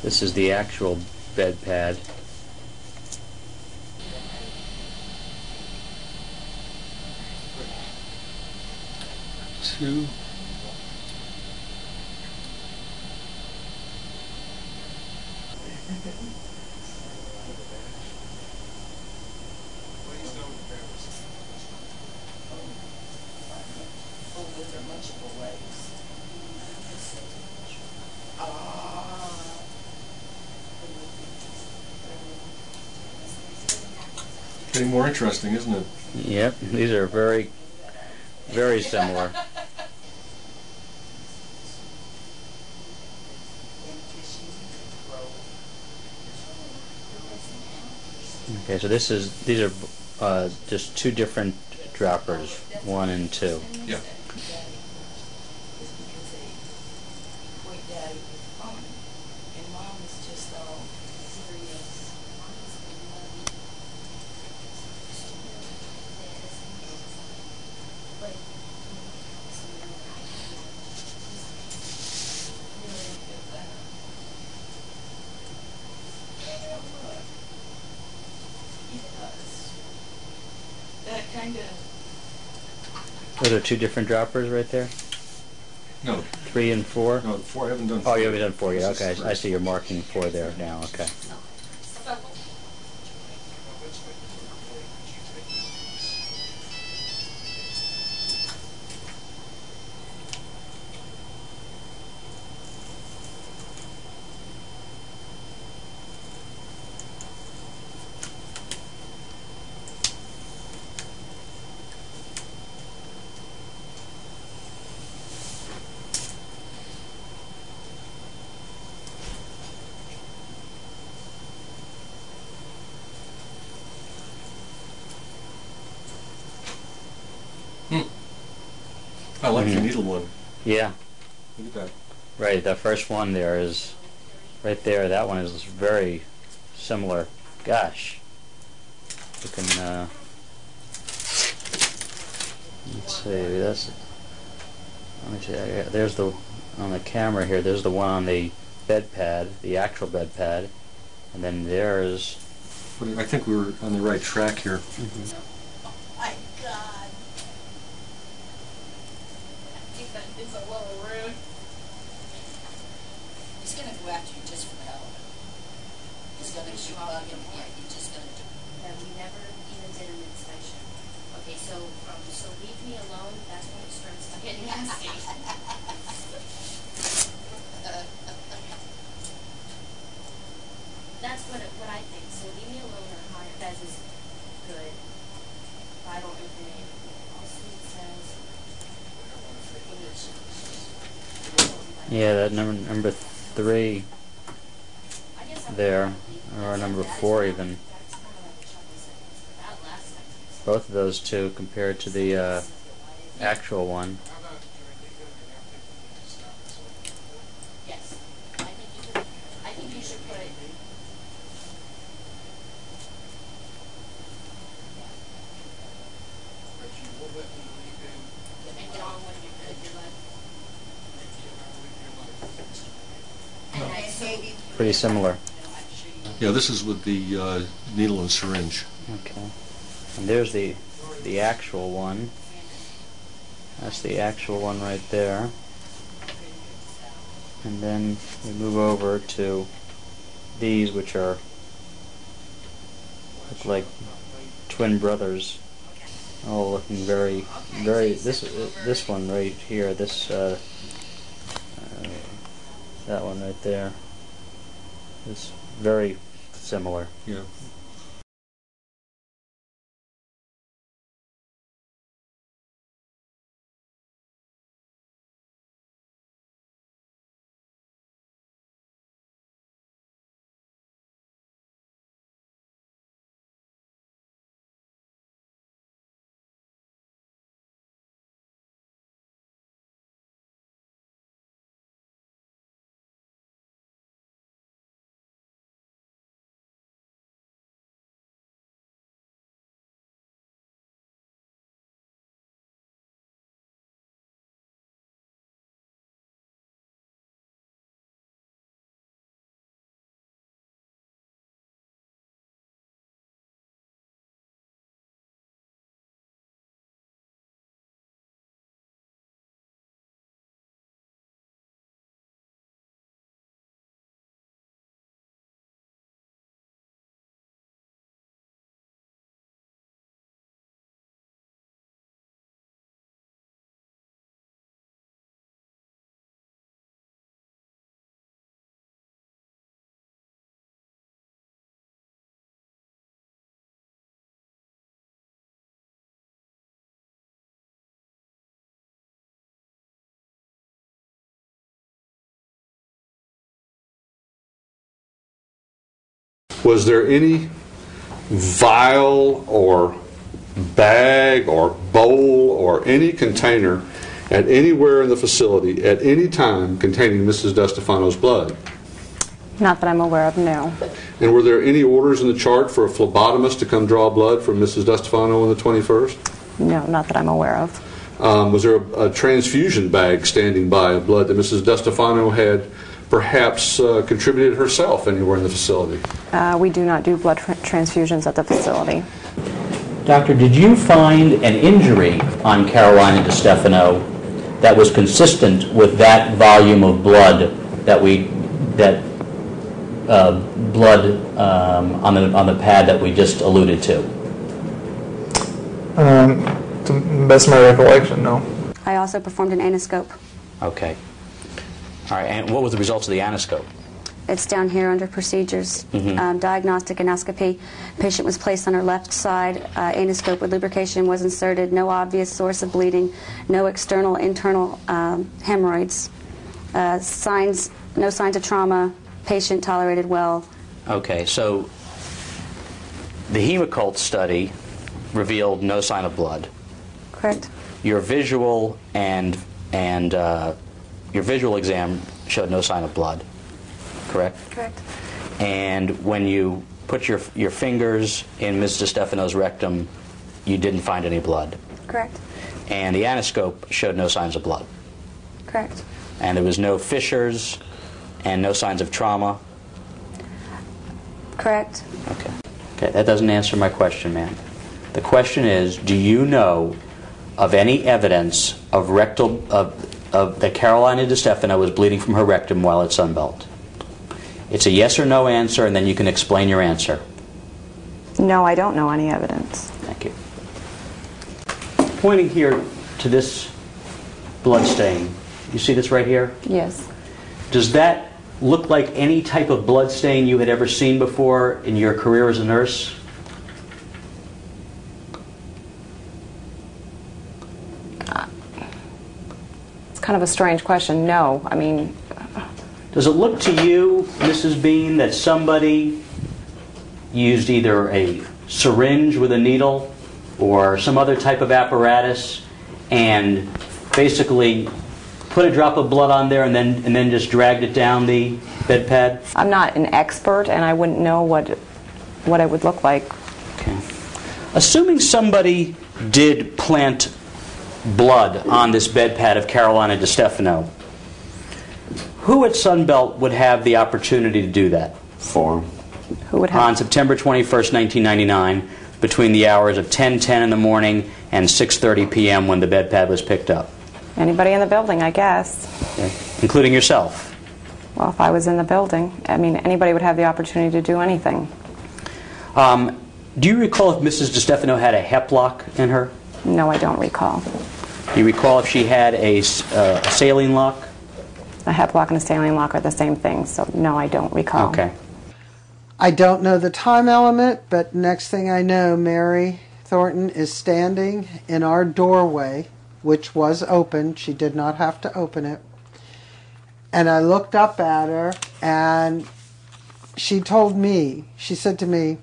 This is the actual bed pad. Two. Getting more interesting, isn't it? Yep, these are very, very similar. Okay, so these are just two different droppers, 1 and 2. Yeah. Those are two different droppers right there? No. 3 and 4? No, 4. I haven't done 4. Oh, you haven't done 4 yet. Okay, I see you're marking 4 there now. Okay. I like the needle one. Yeah. Look at that. Right, the first one there is right there. That one is very similar. Gosh. You can, let's see, let me see, there's the, on the camera here, there's the one on the bed pad, the actual bed pad, and then there's... I think we were on the right track here. Oh my God. It's a little rude. He's going to go after you just for the hell of it. He's going to shoot bug in here. He's just going to do it. No, we never even did an inspection. Okay, so leave me alone, that's when it starts to get nasty. That's what I think. So leave me alone or hire. That is good. Vital information. Also it says Yeah, that number 3 there, or number 4 even. Both of those two compared to the actual one. yes. I think you should put and get on when you're good. Pretty similar. Yeah, this is with the needle and syringe. Okay. And there's the actual one. That's the actual one right there. And then we move over to these, which look like twin brothers, all looking very. This one right here, that one right there, is very similar. Yeah. was there any vial or bag or bowl or any container at anywhere in the facility at any time containing Mrs. DeStefano's blood? Not that I'm aware of, no. And were there any orders in the chart for a phlebotomist to come draw blood from Mrs. DeStefano on the 21st? No, not that I'm aware of. Was there a transfusion bag standing by of blood that Mrs. DeStefano had perhaps contributed herself anywhere in the facility? We do not do blood transfusions at the facility. Doctor, did you find an injury on Carolina DeStefano that was consistent with that volume of blood blood on the pad that we just alluded to? To the best of my recollection, no. I also performed an anoscope. Okay. All right, and what was the results of the anoscope? It's down here under procedures. Diagnostic endoscopy. Patient was placed on her left side. Anoscope with lubrication was inserted. No obvious source of bleeding. No external, internal hemorrhoids. No signs of trauma. Patient tolerated well. Okay, so the hemocult study revealed no sign of blood. Correct. Your visual and your visual exam showed no sign of blood. Correct? Correct. And when you put your fingers in Ms. DeStefano's rectum, you didn't find any blood. Correct. And the anoscope showed no signs of blood. Correct. And there was no fissures and no signs of trauma. Correct. Okay. Okay, that doesn't answer my question, ma'am. The question is, do you know of any evidence of that Carolina DeStefano was bleeding from her rectum while at Sunbelt? It's a yes or no answer, and then you can explain your answer. No, I don't know any evidence. Thank you. Pointing here to this blood stain, you see this right here? Yes. Does that look like any type of blood stain you had ever seen before in your career as a nurse? It's kind of a strange question. No. I mean... Does it look to you, Mrs. Bean, that somebody used either a syringe with a needle or some other type of apparatus and basically put a drop of blood on there and then just dragged it down the bed pad? I'm not an expert, and I wouldn't know what it would look like. Okay. Assuming somebody did plant blood on this bed pad of Carolina DeStefano, who at Sunbelt would have the opportunity to do that? Who would have? On September 21st, 1999, between the hours of 10:10 in the morning and 6:30 p.m. when the bed pad was picked up? Anybody in the building, I guess. Okay. Including yourself? Well, if I was in the building, I mean, anybody would have the opportunity to do anything. Do you recall if Mrs. DeStefano had a hep lock in her? No, I don't recall. Do you recall if she had a saline lock? A hep lock and a saline lock are the same thing, so no, I don't recall. Okay. I don't know the time element, but next thing I know, Mary Thornton is standing in our doorway, which was open. She did not have to open it. And I looked up at her, and she told me, she said to me,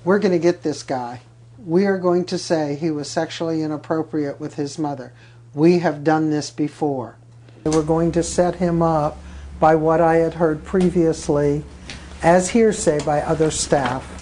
"We're going to get this guy. We are going to say he was sexually inappropriate with his mother. We have done this before." They were going to set him up by what I had heard previously as hearsay by other staff.